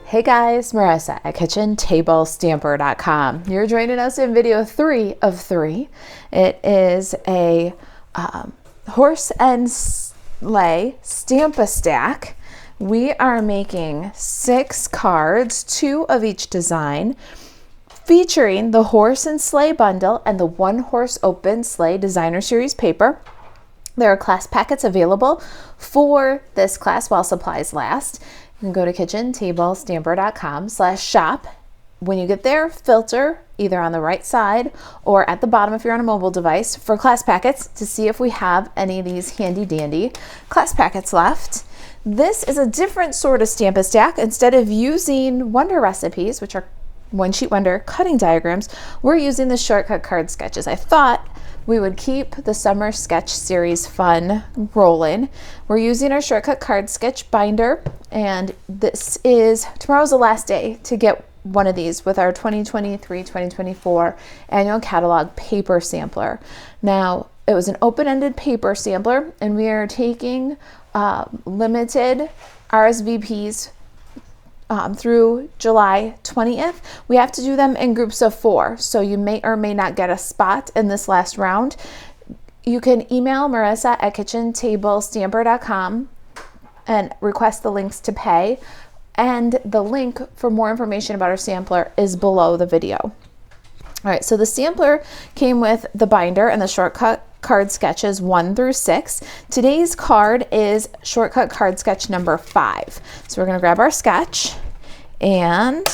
Hey guys, Marisa at KitchenTableStamper.com. You're joining us in video 3 of 3. It is a horse and sleigh Stamp-A-Stack. We are making 6 cards, 2 of each design, featuring the horse and sleigh bundle and the one horse open sleigh designer series paper. There are class packets available for this class while supplies last. You can go to KitchenTableStamper.com/shop. When you get there, filter either on the right side or at the bottom if you're on a mobile device for class packets to see if we have any of these handy dandy class packets left. This is a different sort of Stamp-A-Stack. Instead of using Wonder recipes, which are one sheet Wonder cutting diagrams, we're using the shortcut card sketches. I thought we would keep the summer sketch series fun rolling. We're using our shortcut card sketch binder, and tomorrow's the last day to get one of these with our 2023-2024 annual catalog paper sampler. Now, it was an open-ended paper sampler, and we are taking limited RSVPs through July 20th. We have to do them in groups of 4, so you may or may not get a spot in this last round. You can email Marisa at KitchenTableStamper.com and request the links to pay, and the link for more information about our sampler is below the video. All right, so the sampler came with the binder and the shortcut card sketches 1 through 6. Today's card is shortcut card sketch number 5. So we're going to grab our sketch and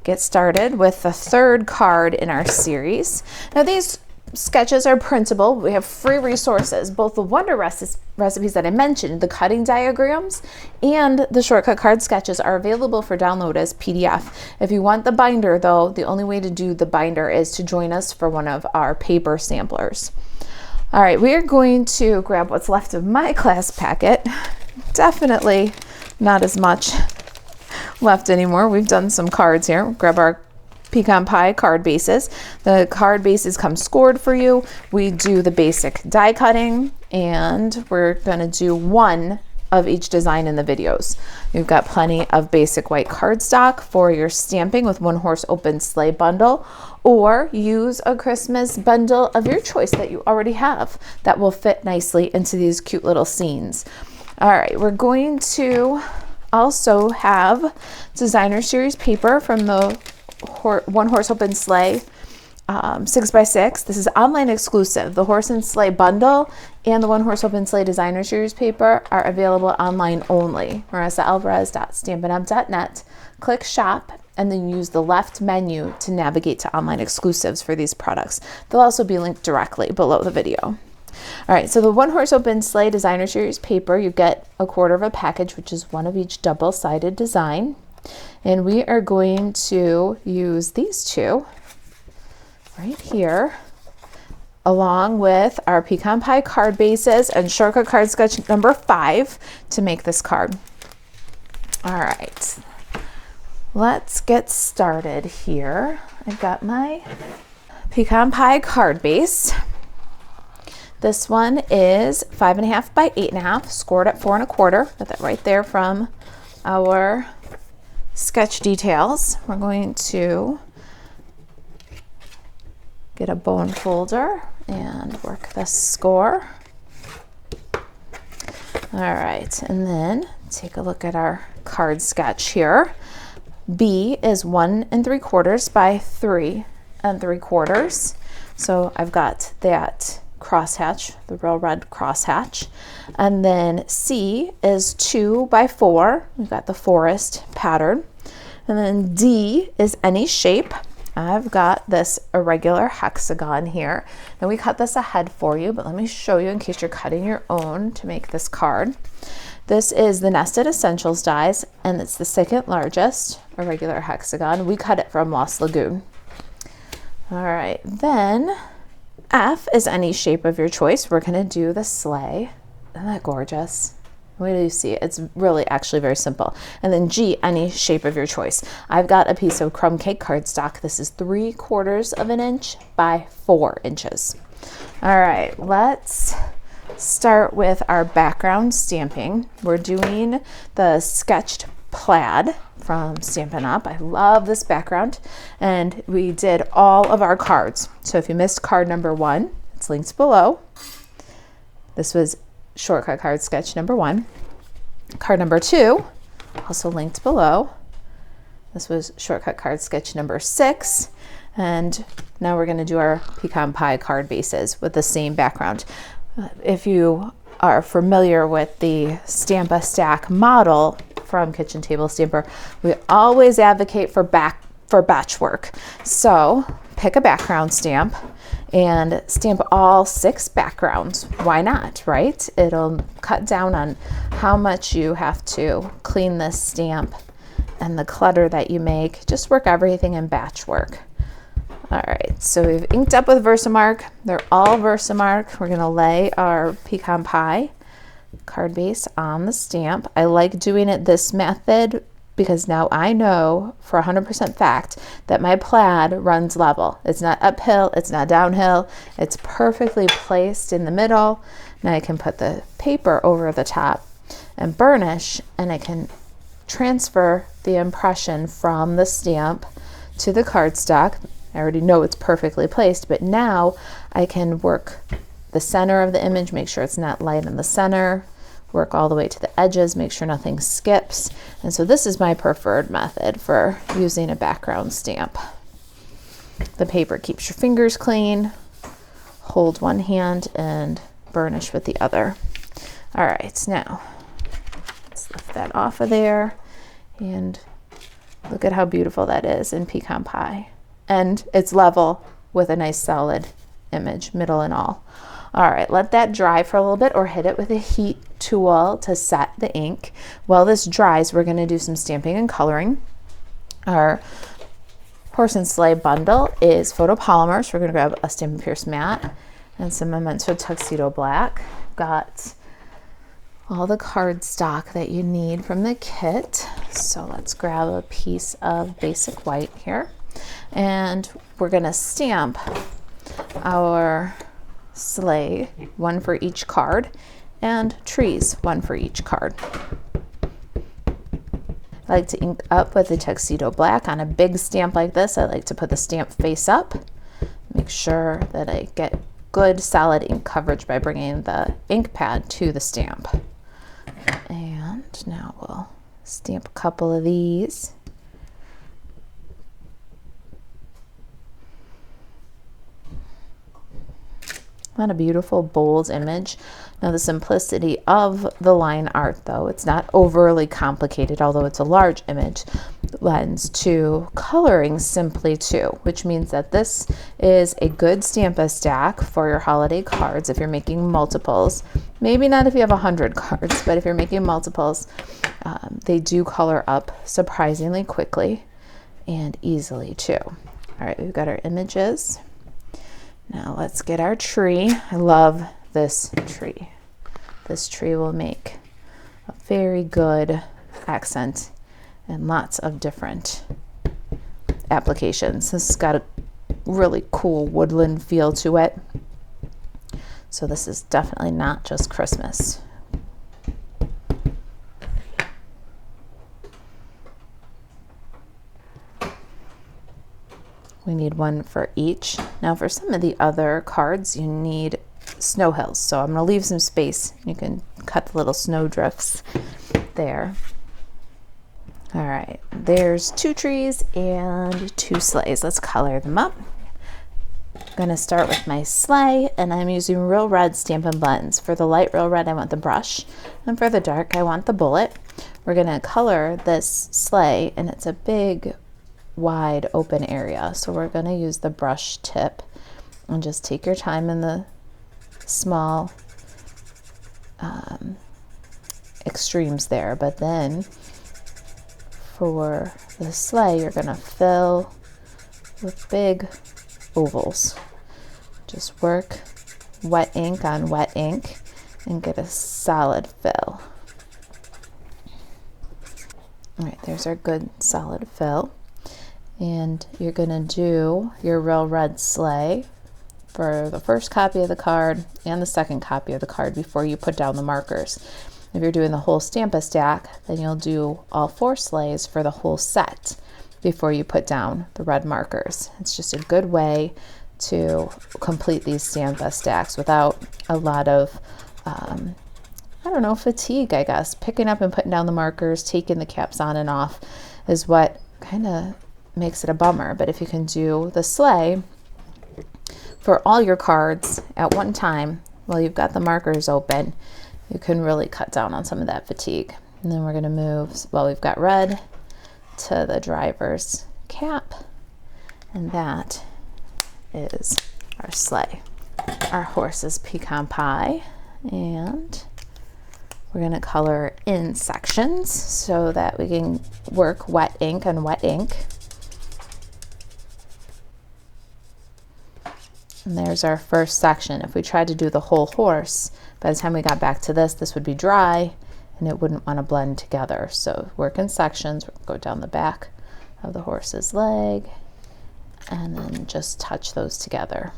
get started with the third card in our series. Now these sketches are printable. We have free resources, both the Wonder recipes that I mentioned, the cutting diagrams, and the shortcut card sketches are available for download as PDF. If you want the binder though, the only way to do the binder is to join us for one of our paper samplers. All right, we are going to grab what's left of my class packet. Definitely not as much left anymore. We've done some cards here. Grab our pecan pie card bases. The card bases come scored for you. We do the basic die cutting, and we're gonna do one of each design in the videos. We've got plenty of basic white cardstock for your stamping with one horse open sleigh bundle, or use a Christmas bundle of your choice that you already have that will fit nicely into these cute little scenes. All right, we're going to also have designer series paper from the one horse open sleigh 6x6. This is online exclusive. The horse and sleigh bundle and the one horse open sleigh designer series paper are available online only. MarisaAlvarez.stampin'up.net. Click shop and then use the left menu to navigate to online exclusives for these products. They'll also be linked directly below the video. All right, so the one horse open sleigh designer series paper, you get a quarter of a package, which is one of each double-sided design. And we are going to use these two right here, along with our pecan pie card bases and shortcut card sketch number 5 to make this card. All right, let's get started here. I've got my pecan pie card base. This one is 5.5 by 8.5, scored at 4 1/4. Got that right there from our sketch details. We're going to get a bone folder and work the score. All right, and then take a look at our card sketch here. B is 1 3/4 by 3 3/4. So I've got that crosshatch, the real red crosshatch. And then C is 2 by 4. We've got the forest pattern. And then D is any shape. I've got this irregular hexagon here. Now we cut this ahead for you, but let me show you in case you're cutting your own to make this card. This is the Nested Essentials dies, and it's the second largest irregular hexagon. We cut it from Lost Lagoon. All right, then F is any shape of your choice. We're gonna do the sleigh. Isn't that gorgeous? Wait till you see it. It's really actually very simple. And then G, any shape of your choice. I've got a piece of crumb cake cardstock. This is 3/4 of an inch by 4 inches. All right, let's start with our background stamping. We're doing the sketched plaid from Stampin' Up. I love this background, and we did all of our cards. So if you missed card number 1, it's linked below. This was shortcut card sketch number 1. Card number 2, also linked below. This was shortcut card sketch number 6. And now we're going to do our pecan pie card bases with the same background. If you are familiar with the Stamp-A-Stack model from Kitchen Table Stamper, we always advocate for batch work. So pick a background stamp and stamp all 6 backgrounds. Why not, right? It'll cut down on how much you have to clean this stamp and the clutter that you make. Just work everything in batch work. All right, so we've inked up with Versamark. They're all Versamark. We're gonna lay our pecan pie card base on the stamp. I like doing it this method because now I know for 100% fact that my plaid runs level. It's not uphill, it's not downhill. It's perfectly placed in the middle. Now I can put the paper over the top and burnish, and I can transfer the impression from the stamp to the cardstock. I already know it's perfectly placed, but now I can work the center of the image, make sure it's not light in the center, work all the way to the edges, make sure nothing skips. And so this is my preferred method for using a background stamp. The paper keeps your fingers clean. Hold one hand and burnish with the other. All right, now let's lift that off of there, and look at how beautiful that is in pecan pie. And it's level with a nice solid image, middle and all. All right, let that dry for a little bit, or hit it with a heat tool to set the ink. While this dries, we're gonna do some stamping and coloring. Our Horse and Sleigh bundle is photopolymers. We're gonna grab a Stampin' Pierce matte and some Memento Tuxedo Black. Got all the cardstock that you need from the kit. So let's grab a piece of basic white here. And we're gonna stamp our sleigh, 1 for each card, and trees, 1 for each card. I like to ink up with the Tuxedo Black. On a big stamp like this, I like to put the stamp face up. Make sure that I get good solid ink coverage by bringing the ink pad to the stamp. And now we'll stamp a couple of these. Not a beautiful, bold image. Now the simplicity of the line art, though, it's not overly complicated, although it's a large image, lends to coloring simply too, which means that this is a good Stamp-A-Stack for your holiday cards if you're making multiples. Maybe not if you have 100 cards, but if you're making multiples, they do color up surprisingly quickly and easily too. All right, we've got our images. Now let's get our tree. I love this tree. This tree will make a very good accent and lots of different applications. This has got a really cool woodland feel to it. So this is definitely not just Christmas. We need 1 for each. Now for some of the other cards, you need snow hills. So I'm gonna leave some space. You can cut the little snow drifts there. All right, there's 2 trees and 2 sleighs. Let's color them up. I'm gonna start with my sleigh, and I'm using Real Red Stampin' Blends. For the light Real Red, I want the brush, and for the dark, I want the bullet. We're gonna color this sleigh, and it's a big, wide open area. So we're going to use the brush tip, and just take your time in the small extremes there. But then for the sleigh, you're going to fill with big ovals. Just work wet ink on wet ink and get a solid fill. All right, there's our good solid fill. And you're gonna do your Real Red sleigh for the first copy of the card and the second copy of the card before you put down the markers. If you're doing the whole Stampin' stack, then you'll do all 4 sleighs for the whole set before you put down the red markers. It's just a good way to complete these Stampin' stacks without a lot of, I don't know, fatigue, I guess. Picking up and putting down the markers, taking the caps on and off is what kind of makes it a bummer. But if you can do the sleigh for all your cards at one time while you've got the markers open, you can really cut down on some of that fatigue. And then we're going to move, well, we've got red to the driver's cap, and that is our sleigh. Our horse is pecan pie, and we're going to color in sections so that we can work wet ink on wet ink. And there's our first section. If we tried to do the whole horse, by the time we got back to this would be dry and it wouldn't want to blend together. So work in sections. We'll go down the back of the horse's leg and then just touch those together.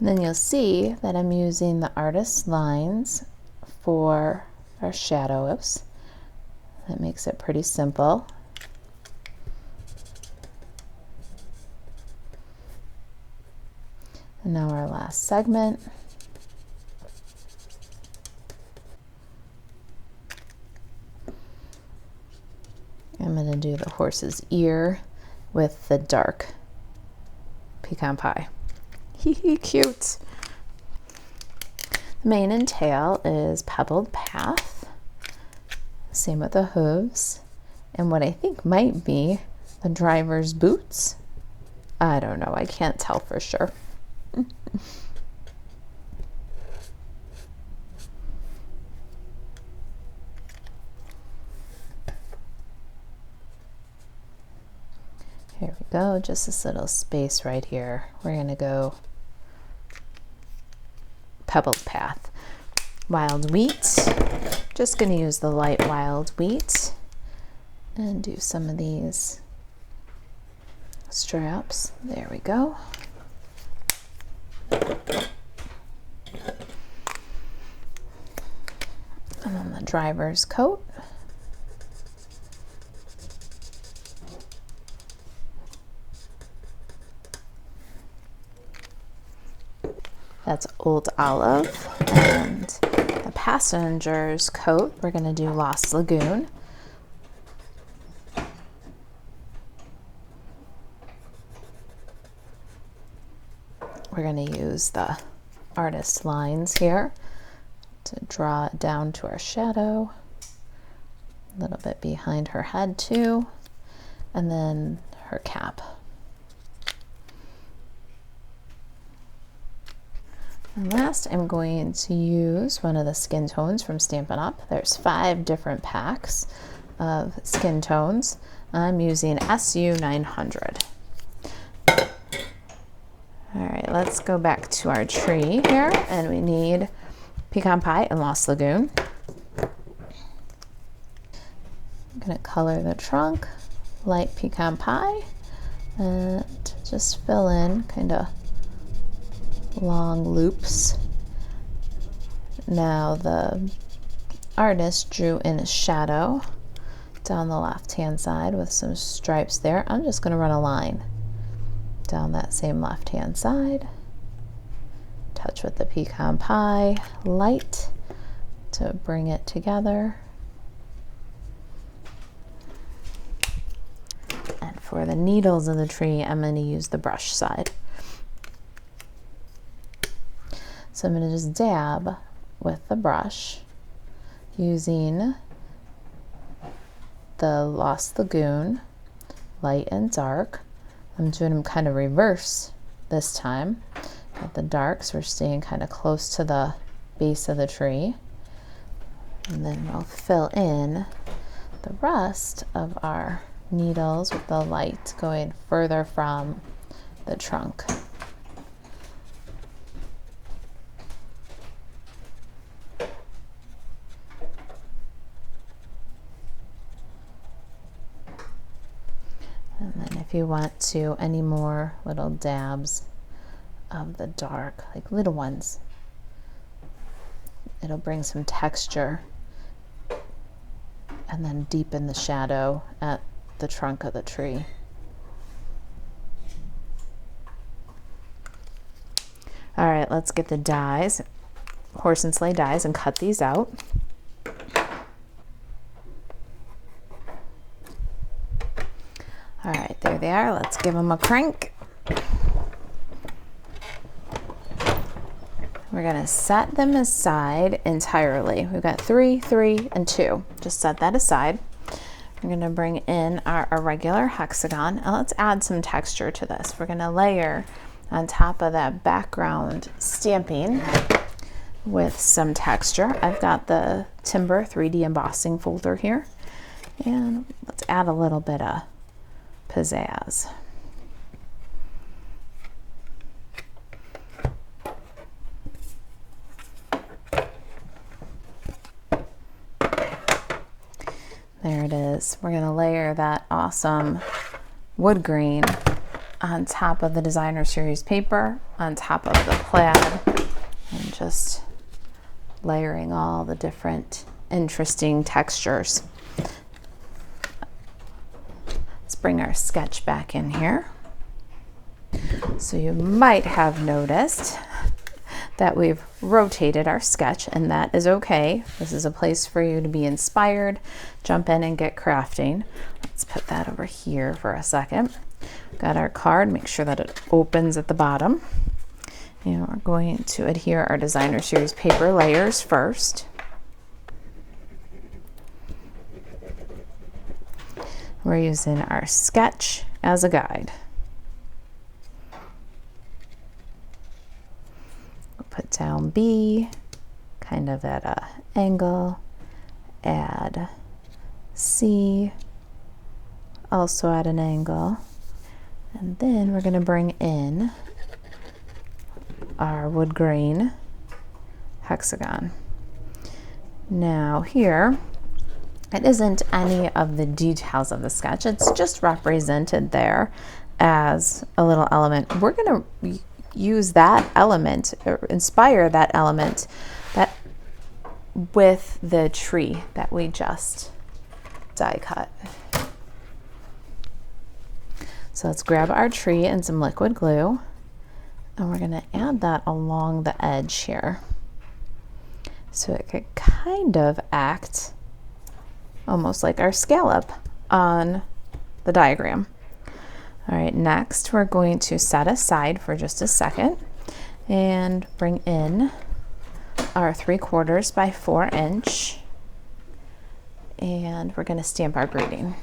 And then you'll see that I'm using the artist's lines for our shadows. That makes it pretty simple. And now our last segment. I'm going to do the horse's ear with the dark pecan pie. Cute. The mane and tail is pebbled path. Same with the hooves. And what I think might be the driver's boots. I don't know. I can't tell for sure. Here we go. Just this little space right here. We're going to go pebbled path. Wild wheat. Just going to use the light wild wheat and do some of these straps. There we go. And then the driver's coat. That's Old Olive. And the passenger's coat, we're going to do Lost Lagoon. We're going to use the artist lines here to draw it down to our shadow. A little bit behind her head too. And then her cap. And last, I'm going to use one of the skin tones from Stampin' Up. There's 5 different packs of skin tones. I'm using SU 900. All right, let's go back to our tree here, and we need pecan pie and Lost Lagoon. I'm gonna color the trunk light pecan pie and just fill in kind of long loops. Now the artist drew in a shadow down the left hand side with some stripes there. I'm just going to run a line down that same left hand side, touch with the pecan pie light to bring it together. And for the needles of the tree, I'm going to use the brush side. So I'm going to just dab with the brush using the Lost Lagoon, light and dark. I'm doing them kind of reverse this time. At the darks, we're staying kind of close to the base of the tree. And then we'll fill in the rest of our needles with the light going further from the trunk. And then if you want to, any more little dabs of the dark, like little ones, it'll bring some texture and then deepen the shadow at the trunk of the tree. All right, let's get the dies, horse and sleigh dies, and cut these out. All right, there they are. Let's give them a crank. We're gonna set them aside entirely. We've got 3, 3, and 2. Just set that aside. We're gonna bring in our irregular hexagon, and let's add some texture to this. We're gonna layer on top of that background stamping with some texture. I've got the Timber 3D embossing folder here, and let's add a little bit of pizzazz. There it is. We're gonna layer that awesome wood grain on top of the designer series paper, on top of the plaid, and just layering all the different interesting textures. Let's bring our sketch back in here. So you might have noticed that we've rotated our sketch, and that is okay. This is a place for you to be inspired, jump in and get crafting. Let's put that over here for a second. Got our card, make sure that it opens at the bottom. And we're going to adhere our designer series paper layers first. We're using our sketch as a guide. We'll put down B, kind of at an angle, add C, also at an angle. And then we're going to bring in our wood grain hexagon. Now here, it isn't any of the details of the sketch. It's just represented there as a little element. We're going to use that element, or inspire that element with the tree that we just die cut. So let's grab our tree and some liquid glue, and we're gonna add that along the edge here. So it could kind of act almost like our scallop on the diagram. All right, next we're going to set aside for just a second and bring in our 3/4 by 4 inch, and we're gonna stamp our greeting.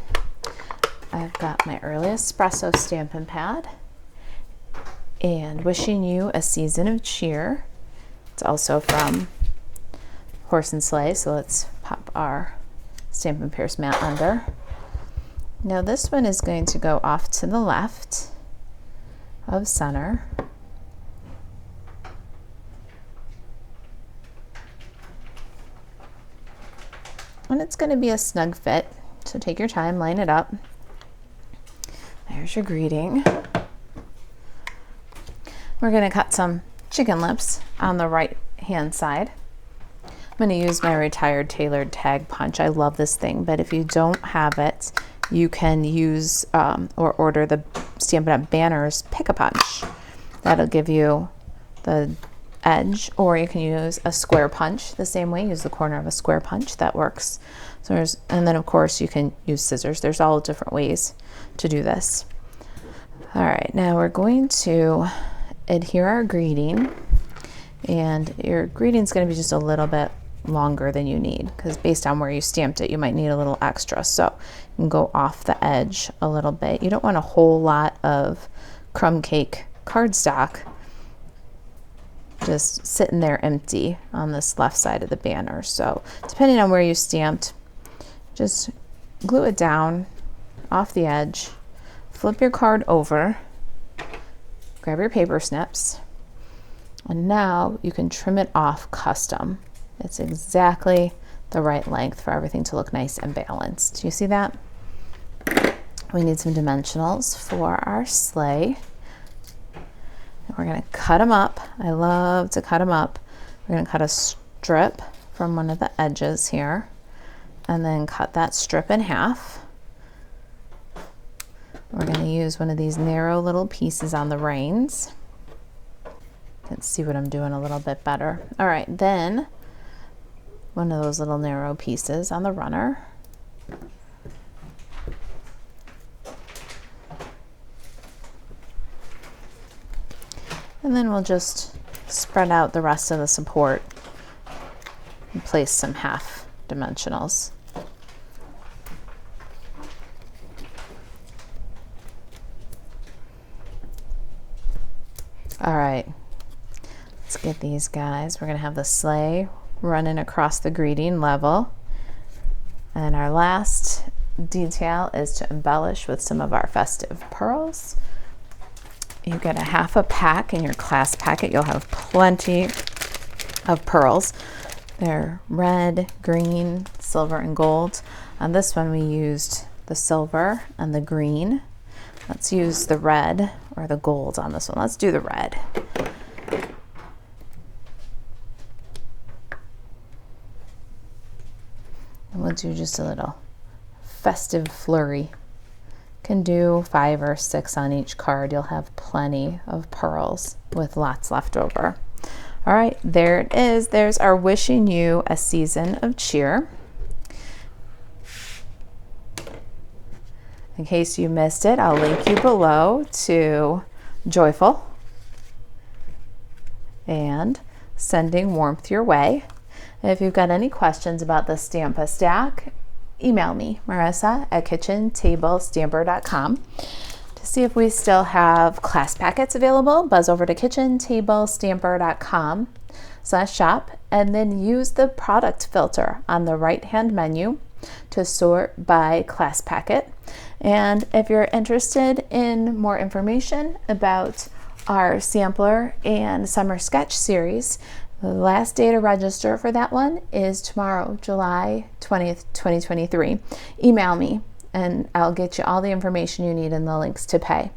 I've got my early espresso Stampin' pad and wishing you a season of cheer. It's also from Horse and Sleigh, so let's pop our Stampin' Pierce mat under. Now this one is going to go off to the left of center. And it's going to be a snug fit, so take your time, line it up. There's your greeting. We're going to cut some chicken lips on the right hand side. I'm going to use my retired tailored tag punch. I love this thing, but if you don't have it, you can use or order the Stampin' Up! Banners Pick-a-Punch. That'll give you the edge, or you can use a square punch the same way. Use the corner of a square punch, that works. So and then of course you can use scissors. There's all different ways to do this. All right, now we're going to adhere our greeting, and your greeting is going to be just a little bit longer than you need, because based on where you stamped it, you might need a little extra. So you can go off the edge a little bit. You don't want a whole lot of crumb cake cardstock just sitting there empty on this left side of the banner. So depending on where you stamped, just glue it down off the edge, flip your card over, grab your paper snips, and now you can trim it off custom. It's exactly the right length for everything to look nice and balanced. Do you see that? We need some dimensionals for our sleigh. And we're going to cut them up. I love to cut them up. We're going to cut a strip from one of the edges here and then cut that strip in half. We're going to use one of these narrow little pieces on the reins. Let's see what I'm doing a little bit better. All right, then one of those little narrow pieces on the runner. And then we'll just spread out the rest of the support and place some half dimensionals. All right, let's get these guys. We're gonna have the sleigh running across the greeting level. And our last detail is to embellish with some of our festive pearls. You get a half a pack in your class packet. You'll have plenty of pearls. They're red, green, silver, and gold. On this one, we used the silver and the green. Let's use the red or the gold on this one. Let's do the red. And we'll do just a little festive flurry. Can do 5 or 6 on each card. You'll have plenty of pearls with lots left over. All right, there it is. There's our wishing you a season of cheer. In case you missed it, I'll link you below to Joyful and Sending Warmth Your Way. And if you've got any questions about the Stampa stack, email me, Marisa at kitchentablestamper.com. To see if we still have class packets available, buzz over to kitchentablestamper.com/shop and then use the product filter on the right-hand menu to sort by class packet. And if you're interested in more information about our sampler and summer sketch series, the last day to register for that one is tomorrow, July 20th, 2023. Email me and I'll get you all the information you need and the links to pay.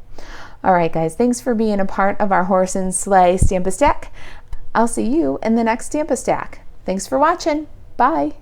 All right, guys, thanks for being a part of our Horse and Sleigh Stampa Stack. I'll see you in the next Stampa Stack. Thanks for watching. Bye.